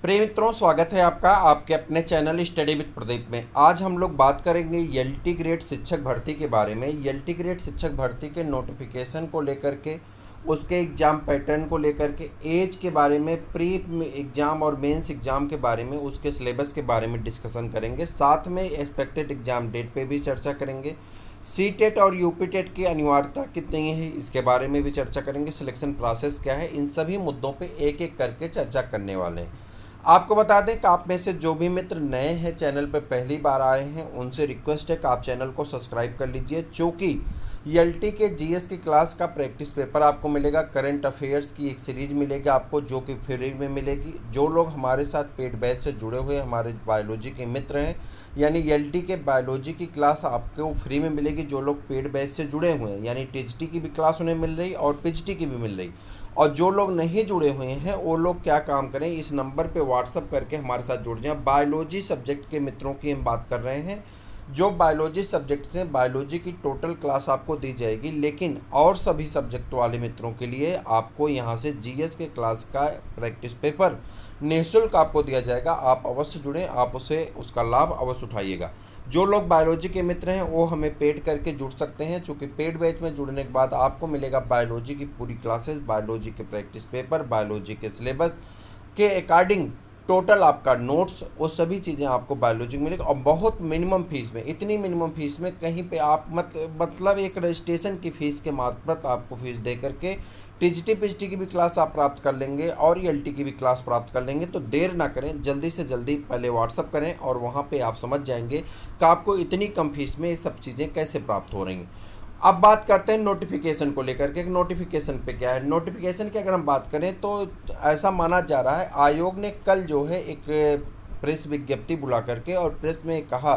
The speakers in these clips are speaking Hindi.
प्रिय मित्रों, स्वागत है आपका आपके अपने चैनल स्टडी विद प्रदीप में। आज हम लोग बात करेंगे एलटी ग्रेड शिक्षक भर्ती के बारे में। एलटी ग्रेड शिक्षक भर्ती के नोटिफिकेशन को लेकर के, उसके एग्ज़ाम पैटर्न को लेकर के, एज के बारे में, प्री एग्ज़ाम और मेंस एग्ज़ाम के बारे में, उसके सिलेबस के बारे में डिस्कशन करेंगे। साथ में एक्सपेक्टेड एग्ज़ाम डेट पे भी चर्चा करेंगे। सी टेट और यूपी टेट की अनिवार्यता कितनी है इसके बारे में भी चर्चा करेंगे। सिलेक्शन प्रोसेस क्या है, इन सभी मुद्दों पे एक एक करके चर्चा करने वाले हैं। आपको बता दें कि आप में से जो भी मित्र नए हैं, चैनल पर पहली बार आए हैं, उनसे रिक्वेस्ट है कि आप चैनल को सब्सक्राइब कर लीजिए, क्योंकि एलटी के जीएस की क्लास का प्रैक्टिस पेपर आपको मिलेगा। करंट अफेयर्स की एक सीरीज मिलेगी आपको, जो कि फ्री में मिलेगी। जो लोग हमारे साथ पेड बैच से जुड़े हुए हमारे बायोलॉजी के मित्र हैं, यानी एलटी के बायोलॉजी की क्लास आपको फ्री में मिलेगी। जो लोग पेड बैच से जुड़े हुए हैं, यानी टीएचटी की भी क्लास उन्हें मिल रही और पीएचडी की भी मिल रही। और जो लोग नहीं जुड़े हुए हैं वो लोग क्या काम करें, इस नंबर पे व्हाट्सअप करके हमारे साथ जुड़ जाएं। बायोलॉजी सब्जेक्ट के मित्रों की हम बात कर रहे हैं। जो बायोलॉजी सब्जेक्ट से बायोलॉजी की टोटल क्लास आपको दी जाएगी, लेकिन और सभी सब्जेक्ट वाले मित्रों के लिए आपको यहाँ से जीएस के क्लास का प्रैक्टिस पेपर निःशुल्क आपको दिया जाएगा। आप अवश्य जुड़ें, आप उसका लाभ अवश्य उठाइएगा। जो लोग बायोलॉजी के मित्र हैं वो हमें पेड करके जुड़ सकते हैं, चूँकि पेड बैच में जुड़ने के बाद आपको मिलेगा बायोलॉजी की पूरी क्लासेस, बायोलॉजी के प्रैक्टिस पेपर, बायोलॉजी के सिलेबस के अकॉर्डिंग टोटल आपका नोट्स, वो सभी चीज़ें आपको बायोलॉजी में मिलेगी। और बहुत मिनिमम फीस में, इतनी मिनिमम फीस में कहीं पे आप मतलब एक रजिस्ट्रेशन की फ़ीस के मार्फत आपको फीस दे करके टीजीटी पीजीटी की भी क्लास आप प्राप्त कर लेंगे और एलटी की भी क्लास प्राप्त कर लेंगे। तो देर ना करें, जल्दी से जल्दी पहले व्हाट्सअप करें और वहाँ पे आप समझ जाएंगे कि आपको इतनी कम फीस में ये सब चीज़ें कैसे प्राप्त हो रही हैं। अब बात करते हैं नोटिफिकेशन को लेकर के। नोटिफिकेशन पे क्या है, नोटिफिकेशन की अगर हम बात करें तो ऐसा माना जा रहा है, आयोग ने कल जो है एक प्रेस विज्ञप्ति बुला करके और प्रेस में कहा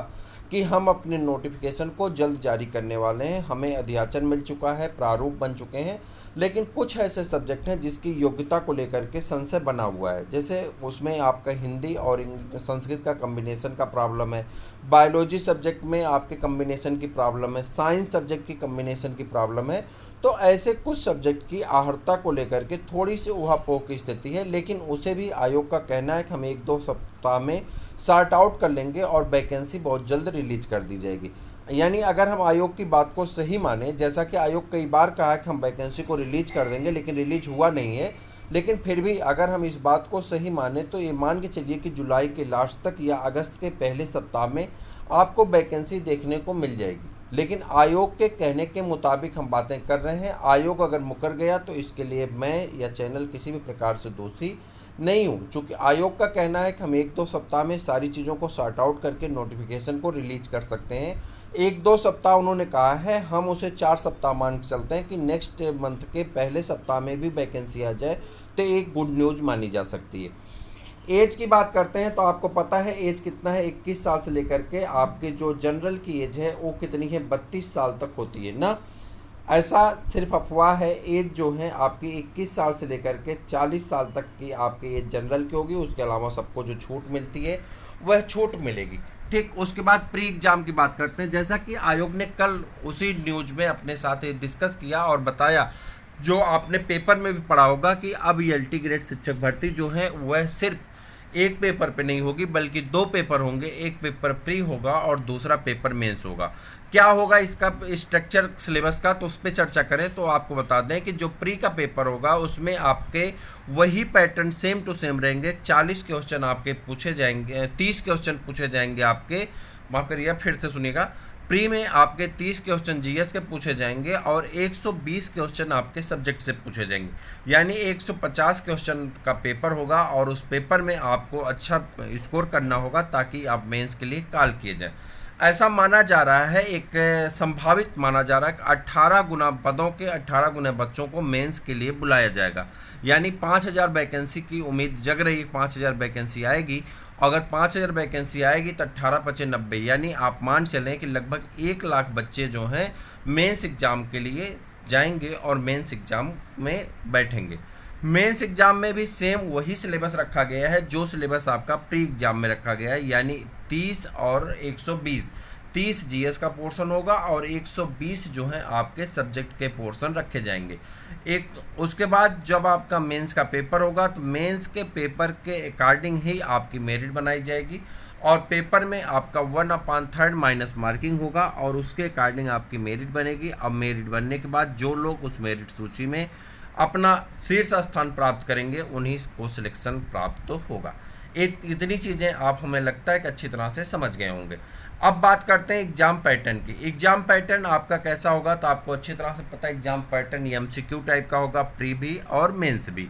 कि हम अपने नोटिफिकेशन को जल्द जारी करने वाले हैं। हमें अध्याचन मिल चुका है, प्रारूप बन चुके हैं, लेकिन कुछ ऐसे सब्जेक्ट हैं जिसकी योग्यता को लेकर के संशय बना हुआ है। जैसे उसमें आपका हिंदी और संस्कृत का कम्बिनेशन का प्रॉब्लम है, बायोलॉजी सब्जेक्ट में आपके कम्बिनेशन की प्रॉब्लम है, साइंस सब्जेक्ट की कम्बिनेशन की प्रॉब्लम है। तो ऐसे कुछ सब्जेक्ट की आहर्ता को लेकर के थोड़ी सी उहापोह की स्थिति है, लेकिन उसे भी आयोग का कहना है कि हम 1-2 सप्ताह में सॉर्ट आउट कर लेंगे और वैकेंसी बहुत जल्द रिलीज कर दी जाएगी। यानी अगर हम आयोग की बात को सही माने, जैसा कि आयोग कई बार कहा है कि हम वैकेंसी को रिलीज कर देंगे, लेकिन रिलीज हुआ नहीं है, लेकिन फिर भी अगर हम इस बात को सही माने तो ये मान के चलिए कि जुलाई के लास्ट तक या अगस्त के पहले सप्ताह में आपको वैकेंसी देखने को मिल जाएगी। लेकिन आयोग के कहने के मुताबिक हम बातें कर रहे हैं। आयोग अगर मुकर गया तो इसके लिए मैं या चैनल किसी भी प्रकार से दोषी नहीं हूँ, चूँकि आयोग का कहना है कि हम 1-2 सप्ताह में सारी चीज़ों को सॉर्ट आउट करके नोटिफिकेशन को रिलीज कर सकते हैं। 1-2 सप्ताह उन्होंने कहा है, हम उसे 4 सप्ताह मान के चलते हैं कि नेक्स्ट मंथ के पहले सप्ताह में भी वैकेंसी आ जाए तो एक गुड न्यूज़ मानी जा सकती है। एज की बात करते हैं तो आपको पता है एज कितना है, 21 साल से लेकर के आपके जो जनरल की एज है वो कितनी है, 32 साल तक होती है ना। ऐसा सिर्फ अफवाह है। एज जो है आपकी 21 साल से लेकर के 40 साल तक की आपकी एज जनरल की होगी। उसके अलावा सबको जो छूट मिलती है वह छूट मिलेगी। ठीक, उसके बाद प्री एग्जाम की बात करते हैं। जैसा कि आयोग ने कल उसी न्यूज में अपने साथ डिस्कस किया और बताया, जो आपने पेपर में भी पढ़ा होगा, कि अब एलटी ग्रेड शिक्षक भर्ती जो है वह सिर्फ एक पेपर पे नहीं होगी, बल्कि 2 पेपर होंगे। एक पेपर प्री होगा और दूसरा पेपर मेंस होगा। क्या होगा इसका स्ट्रक्चर सिलेबस का, तो उस पर चर्चा करें तो आपको बता दें कि जो प्री का पेपर होगा उसमें आपके वही पैटर्न सेम टू सेम रहेंगे। 40 क्वेश्चन आपके पूछे जाएंगे, 30 क्वेश्चन पूछे जाएंगे आपके, माफ़ करिए फिर से सुनिएगा। प्री में आपके 30 क्वेश्चन जीएस के पूछे जाएंगे और 120 क्वेश्चन आपके सब्जेक्ट से पूछे जाएंगे, यानी 150 क्वेश्चन का पेपर होगा। और उस पेपर में आपको अच्छा स्कोर करना होगा ताकि आप मेंस के लिए कॉल किए जाए। ऐसा माना जा रहा है, एक संभावित माना जा रहा है कि 18 गुना पदों के 18 गुना बच्चों को मेंस के लिए बुलाया जाएगा। यानी 5000 वैकेंसी की उम्मीद जग रही है, 5000 वैकेंसी आएगी। अगर 5000 वैकेंसी आएगी तो 18×5 = 90, यानी आप मान चलें कि लगभग 1 लाख बच्चे जो हैं मेंस एग्ज़ाम के लिए जाएंगे और मेंस एग्ज़ाम में बैठेंगे। मेंस एग्ज़ाम में भी सेम वही सिलेबस रखा गया है जो सिलेबस आपका प्री एग्ज़ाम में रखा गया है, यानी 30 और 120, 30 जीएस का पोर्शन होगा और 120 जो है आपके सब्जेक्ट के पोर्शन रखे जाएंगे। उसके बाद जब आपका मेंस का पेपर होगा तो मेंस के पेपर के अकॉर्डिंग ही आपकी मेरिट बनाई जाएगी और पेपर में आपका 1/3 माइनस मार्किंग होगा और उसके अकॉर्डिंग आपकी मेरिट बनेगी। अब मेरिट बनने के बाद जो लोग उस मेरिट सूची में अपना शीर्ष स्थान प्राप्त करेंगे उन्हीं को सिलेक्शन प्राप्त तो होगा। इतनी चीज़ें आप हमें लगता है कि अच्छी तरह से समझ गए होंगे। अब बात करते हैं एग्जाम पैटर्न की। एग्जाम पैटर्न आपका कैसा होगा तो आपको अच्छी तरह से पता है। एग्जाम पैटर्न एमसीक्यू टाइप का होगा, प्री भी और मेंस भी।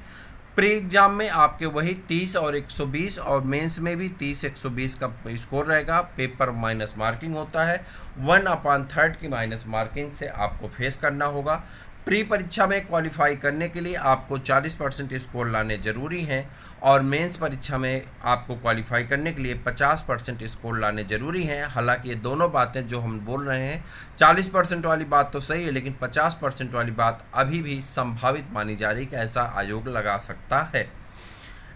प्री एग्जाम में आपके वही 30 और 120 और मेंस में भी 30-120 का स्कोर रहेगा। पेपर माइनस मार्किंग होता है, 1/3 की माइनस मार्किंग से आपको फेस करना होगा। प्री परीक्षा में क्वालिफाई करने के लिए आपको 40% स्कोर लाने जरूरी हैं और मेंस परीक्षा में आपको क्वालिफाई करने के लिए 50% स्कोर लाने जरूरी हैं। हालांकि ये दोनों बातें जो हम बोल रहे हैं 40% वाली बात तो सही है, लेकिन 50% वाली बात अभी भी संभावित मानी जा रही कि ऐसा आयोग लगा सकता है।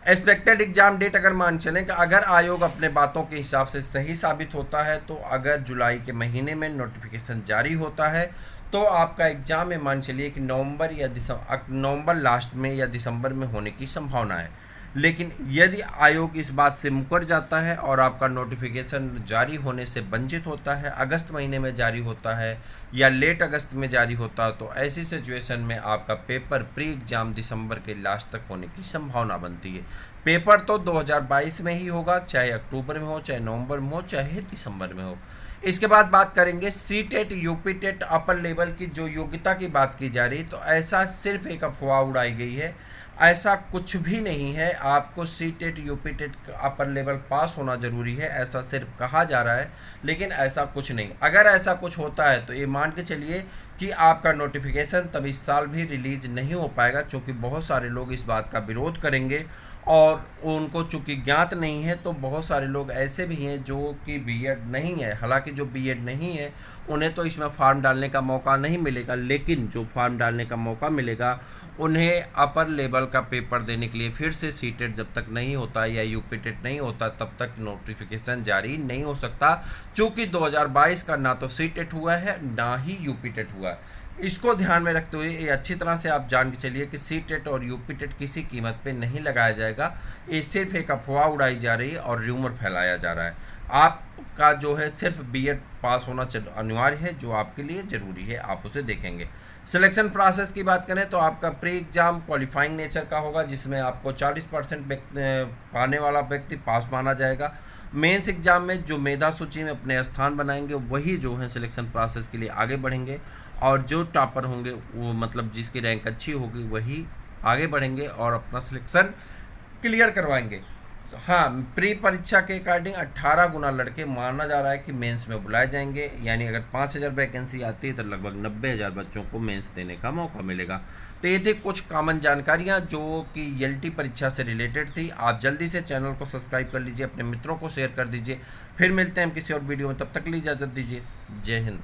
एक्सपेक्टेड एग्जाम डेट अगर मान चलें कि अगर आयोग अपने बातों के हिसाब से सही साबित होता है तो अगर जुलाई के महीने में नोटिफिकेशन जारी होता है तो आपका एग्जाम में मान चलिए कि नवंबर लास्ट में या दिसंबर में होने की संभावना है। लेकिन यदि आयोग इस बात से मुकर जाता है और आपका नोटिफिकेशन जारी होने से वंचित होता है, अगस्त महीने में जारी होता है या लेट अगस्त में जारी होता है, तो ऐसी सिचुएशन में आपका पेपर प्री एग्जाम दिसंबर के लास्ट तक होने की संभावना बनती है। पेपर तो 2022 में ही होगा, चाहे अक्टूबर में हो, चाहे नवंबर में हो, चाहे दिसंबर में हो। इसके बाद बात करेंगे CTET UP TET upper level की जो योग्यता की बात की जा रही, तो ऐसा सिर्फ एक अफवाह उड़ाई गई है। ऐसा कुछ भी नहीं है। आपको CTET UP TET upper level pass होना जरूरी है, ऐसा सिर्फ कहा जा रहा है, लेकिन ऐसा कुछ नहीं। अगर ऐसा कुछ होता है तो ये मान के चलिए कि आपका नोटिफिकेशन तब इस साल भी रिलीज नहीं हो पाएगा, क्योंकि बहुत सारे लोग इस बात का विरोध करेंगे और उनको चूंकि ज्ञात नहीं है तो बहुत सारे लोग ऐसे भी हैं जो कि बीएड नहीं है। हालांकि जो बीएड नहीं है उन्हें तो इसमें फॉर्म डालने का मौका नहीं मिलेगा, लेकिन जो फॉर्म डालने का मौका मिलेगा उन्हें अपर लेवल का पेपर देने के लिए फिर से सी टेट जब तक नहीं होता या यूपी टेट नहीं होता तब तक नोटिफिकेशन जारी नहीं हो सकता, क्योंकि 2022 का ना तो सी टेट हुआ है ना ही यूपी टेट हुआ है। इसको ध्यान में रखते हुए ये अच्छी तरह से आप जान के चलिए कि सी टेट और यूपी टेट किसी कीमत पे नहीं लगाया जाएगा। ये सिर्फ एक अफवाह उड़ाई जा रही है और र्यूमर फैलाया जा रहा है। आपका जो है सिर्फ बीएड पास होना अनिवार्य है, जो आपके लिए ज़रूरी है, आप उसे देखेंगे। सिलेक्शन प्रोसेस की बात करें तो आपका प्री एग्जाम क्वालिफाइंग नेचर का होगा, जिसमें आपको 40% पाने वाला व्यक्ति पास माना जाएगा। मेंस एग्जाम में जो मेधा सूची में अपने स्थान बनाएंगे वही जो है सिलेक्शन प्रोसेस के लिए आगे बढ़ेंगे और जो टॉपर होंगे वो मतलब जिसकी रैंक अच्छी होगी वही आगे बढ़ेंगे और अपना सिलेक्शन क्लियर करवाएंगे। हाँ, प्री परीक्षा के अकॉर्डिंग 18 गुना लड़के माना जा रहा है कि मेंस में बुलाए जाएंगे, यानी अगर 5000 वैकेंसी आती है तो लगभग 90,000 बच्चों को मेंस देने का मौका मिलेगा। तो ये थी कुछ कॉमन जानकारियाँ जो कि एलटी परीक्षा से रिलेटेड थी। आप जल्दी से चैनल को सब्सक्राइब कर लीजिए, अपने मित्रों को शेयर कर दीजिए। फिर मिलते हैं हम किसी और वीडियो में, तब तक के लिए इजाज़त दीजिए। जय हिंद।